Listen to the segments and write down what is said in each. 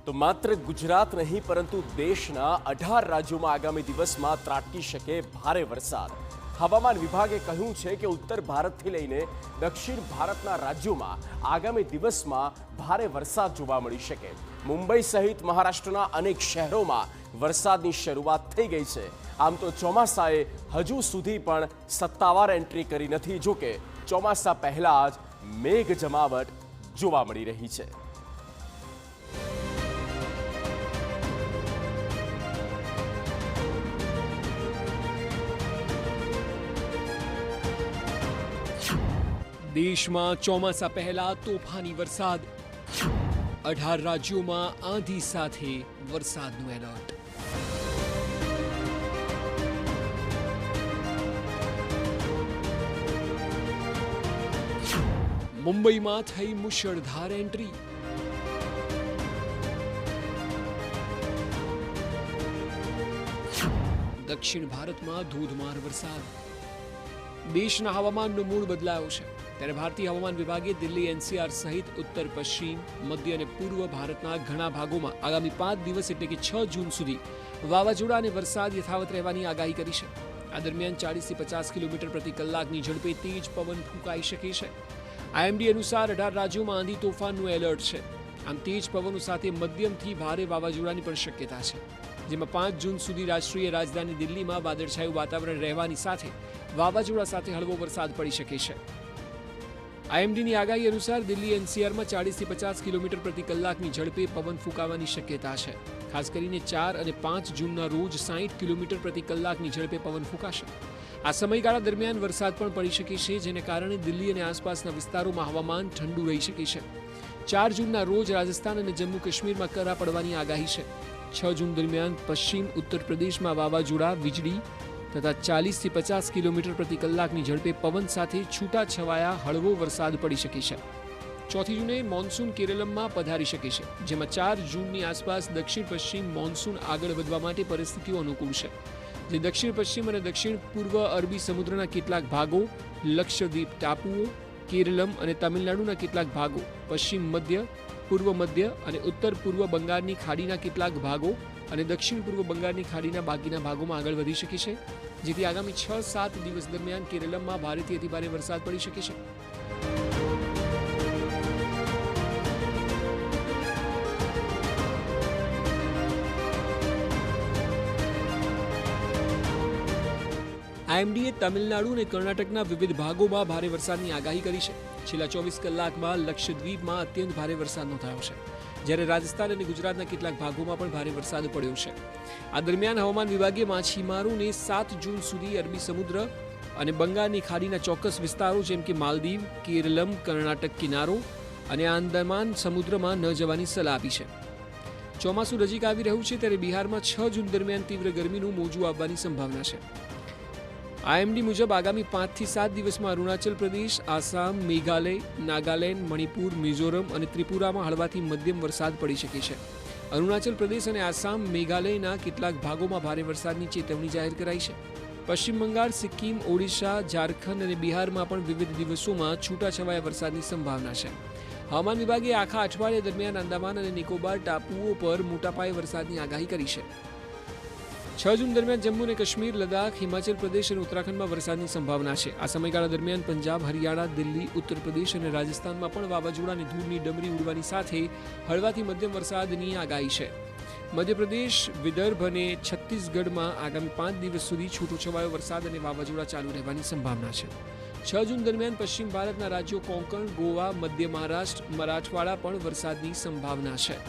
તો માત્ર ગુજરાત નહીં પરંતુ દેશના 18 રાજ્યોમાં આગામી દિવસમાં ત્રાટકી શકે ભારે વરસાદ. હવામાન વિભાગે કહ્યું છે કે ઉત્તર ભારતથી લઈને દક્ષિણ ભારતના રાજ્યોમાં આગામી દિવસમાં ભારે વરસાદ જોવા મળી શકે. મુંબઈ સહિત મહારાષ્ટ્રના અનેક શહેરોમાં વરસાદની શરૂઆત થઈ ગઈ છે. આમ તો ચોમાસાએ હજુ સુધી પણ સત્તાવાર એન્ટ્રી કરી નથી. જોકે ચોમાસા પહેલા જ મેઘ જમાવટ જોવા મળી રહી છે. દેશમાં ચોમાસા પહેલા તોફાની વરસાદ, 18 રાજ્યોમાં આંધી સાથે વરસાદનું એલર્ટ. મુંબઈમાં થઈ મુશળધાર એન્ટ્રી. દક્ષિણ ભારતમાં ધોધમાર વરસાદ. દેશના હવામાનનો મૂળ બદલાયો છે. ત્યારે ભારતીય હવામાન વિભાગે દિલ્હી, એનસીઆર સહિત ઉત્તર પશ્ચિમ, મધ્ય અને પૂર્વ ભારતના ઘણા ભાગોમાં આગામી 5 દિવસ એટલે કે 6 જૂન સુધી વાવાઝોડા અને વરસાદ યથાવત રહેવાની આગાહી કરી છે. આ દરમિયાન 40 થી 50 કિલોમીટર પ્રતિ કલાકની ઝડપે તેજ પવન ફૂંકાઈ શકે છે. આઈએમડી અનુસાર 18 રાજ્યોમાં આંધી તોફાનનું એલર્ટ છે. આમ તેજ પવનો સાથે મધ્યમથી ભારે વાવાઝોડાની પણ શક્યતા છે, જેમાં 5 જૂન સુધી રાષ્ટ્રીય રાજધાની દિલ્હીમાં વાદળછાયું વાતાવરણ રહેવાની સાથે વાવાઝોડા સાથે હળવો વરસાદ પડી શકે છે. આઈએમડીની આગાહી અનુસાર દિલ્હી એનસીઆરમાં 40 થી 50 કિલોમીટર પ્રતિ કલાકની ઝડપે પવન ફૂંકાવાની શક્યતા છે. ખાસ કરીને 4 અને 5 જૂનના રોજ 60 કિલોમીટર પ્રતિ કલાકની ઝડપે પવન ફૂંકાશે. આ સમયગાળા દરમિયાન વરસાદ પણ પડી શકે છે, જેને કારણે દિલ્હી અને આસપાસના વિસ્તારોમાં હવામાન ઠંડુ રહી શકે છે. 4 જૂનના રોજ રાજસ્થાન અને જમ્મુ કાશ્મીરમાં કરા પડવાની આગાહી છે. 6 જૂન દરમિયાન પશ્ચિમ ઉત્તર પ્રદેશમાં વાવાઝોડા, વીજળી તથા 40 થી 50 કિલોમીટર પ્રતિ કલાકની ઝડપે પવન સાથે છૂટાછવાયા હળવો વરસાદ પડી શકે છે. 4 જૂને મોન્સૂન કેરળમાં પધારી શકે છે, જેમાં 4 જૂનની આસપાસ દક્ષિણ પશ્ચિમ મોન્સૂન આગળ વધવા માટે પરિસ્થિતિઓ અનુકૂળ છે, જે દક્ષિણ પશ્ચિમ અને દક્ષિણ પૂર્વ અરબી સમુદ્રના કેટલાક ભાગો, લક્ષદ્વીપ ટાપુઓ, કેરળમ અને તમિલનાડુના કેટલાક ભાગો, પશ્ચિમ મધ્ય, પૂર્વ મધ્ય અને ઉત્તર પૂર્વ બંગાળની ખાડીના કેટલાક ભાગો અને દક્ષિણ પૂર્વ બંગાળની ખાડીના બાકીના ભાગોમાં આગળ વધી શકે છે, જેથી આગામી 6-7 દિવસ દરમિયાન કેરળમાં ભારેથી અતિભારે વરસાદ પડી શકે છે. આઈએમડીએ તમિલનાડુ અને કર્ણાટકના વિવિધ ભાગોમાં ભારે વરસાદની આગાહી કરી છે. છેલ્લા 24 કલાકમાં લક્ષદ્વીપમાં અત્યંત ભારે વરસાદ નોંધાયો છે, જ્યારે રાજસ્થાન અને ગુજરાતના કેટલાક ભાગોમાં પણ ભારે વરસાદ પડ્યો છે. આ દરમિયાન હવામાન વિભાગે માછીમારોને 7 જૂન સુધી અરબી સમુદ્ર અને બંગાળની ખાડીના ચોક્કસ વિસ્તારો જેમ કે માલદીવ, કેરળમ, કર્ણાટક કિનારો અને આંદામાન સમુદ્રમાં ન જવાની સલાહ આપી છે. ચોમાસું નજીક આવી રહ્યું છે, ત્યારે બિહારમાં 6 જૂન દરમિયાન તીવ્ર ગરમીનું મોજું આવવાની સંભાવના છે. આઈએમડી મુજબ આગામી 5 થી 7 દિવસમાં અરુણાચલ પ્રદેશ, આસામ, મેઘાલય, નાગાલેન્ડ, મણિપુર, મિઝોરમ અને ત્રિપુરામાં હળવાથી મધ્યમ વરસાદ પડી શકે છે. અરુણાચલ પ્રદેશ અને આસામ, મેઘાલયના કેટલાક ભાગોમાં ભારે વરસાદની ચેતવણી જાહેર કરાઈ છે. પશ્ચિમ બંગાળ, સિક્કિમ, ઓડિશા, ઝારખંડ અને બિહારમાં પણ વિવિધ દિવસોમાં છૂટાછવાયા વરસાદની સંભાવના છે. હવામાન વિભાગે આખા અઠવાડિયા દરમિયાન આંદામાન અને નિકોબાર ટાપુઓ પર મોટા પાયે વરસાદની આગાહી કરી છે. 6 જૂન દરમિયાન જમ્મુ અને કાશ્મીર, લદ્દાખ, હિમાચલ પ્રદેશ અને ઉત્તરાખંડમાં વરસાદની સંભાવના છે. આ સમયગાળા દરમિયાન પંજાબ, હરિયાણા, દિલ્હી, ઉત્તર પ્રદેશ અને રાજસ્થાનમાં પણ વાવાઝોડા અને ધૂળની ડમરી ઉડવાની સાથે હળવાથી મધ્યમ વરસાદની આગાહી છે. મધ્યપ્રદેશ, વિદર્ભ અને છત્તીસગઢમાં આગામી 5 દિવસ સુધી છૂટોછવાયો વરસાદ અને વાવાઝોડા ચાલુ રહેવાની સંભાવના છે. 6 જૂન દરમિયાન પશ્ચિમ ભારતના રાજ્યો કોંકણ, ગોવા, મધ્ય મહારાષ્ટ્ર, મરાઠવાડા પણ વરસાદની સંભાવના છે.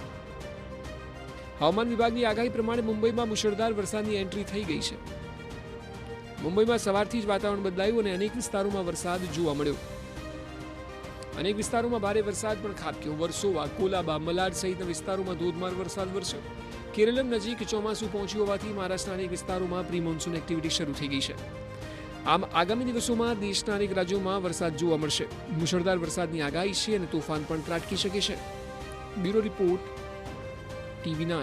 હવામાન વિભાગની આગાહી પ્રમાણે મુંબઈમાં મુશળધાર વરસાદની એન્ટ્રી થઈ ગઈ છે. મુંબઈમાં સવારથી જ વાતાવરણ બદલાયું અને અનેક વિસ્તારોમાં વરસાદ જોવા મળ્યો. અનેક વિસ્તારોમાં ભારે વરસાદ પણ ખાબક્યો. વર્સોવા, કોલાબા, મલાડ સહિતના વિસ્તારોમાં ધોધમાર વરસાદ વરસ્યો. કેરળમ નજીક ચોમાસું પહોંચ્યું હોવાથી મહારાષ્ટ્રના અનેક વિસ્તારોમાં પ્રી મોન્સૂન એક્ટિવિટી શરૂ થઈ ગઈ છે. આમ આગામી દિવસોમાં દેશના અનેક રાજ્યોમાં વરસાદ જોવા મળશે. મુશળધાર વરસાદની આગાહી છે અને તોફાન પણ ત્રાટકી શકે છે. Bureau report, TV9.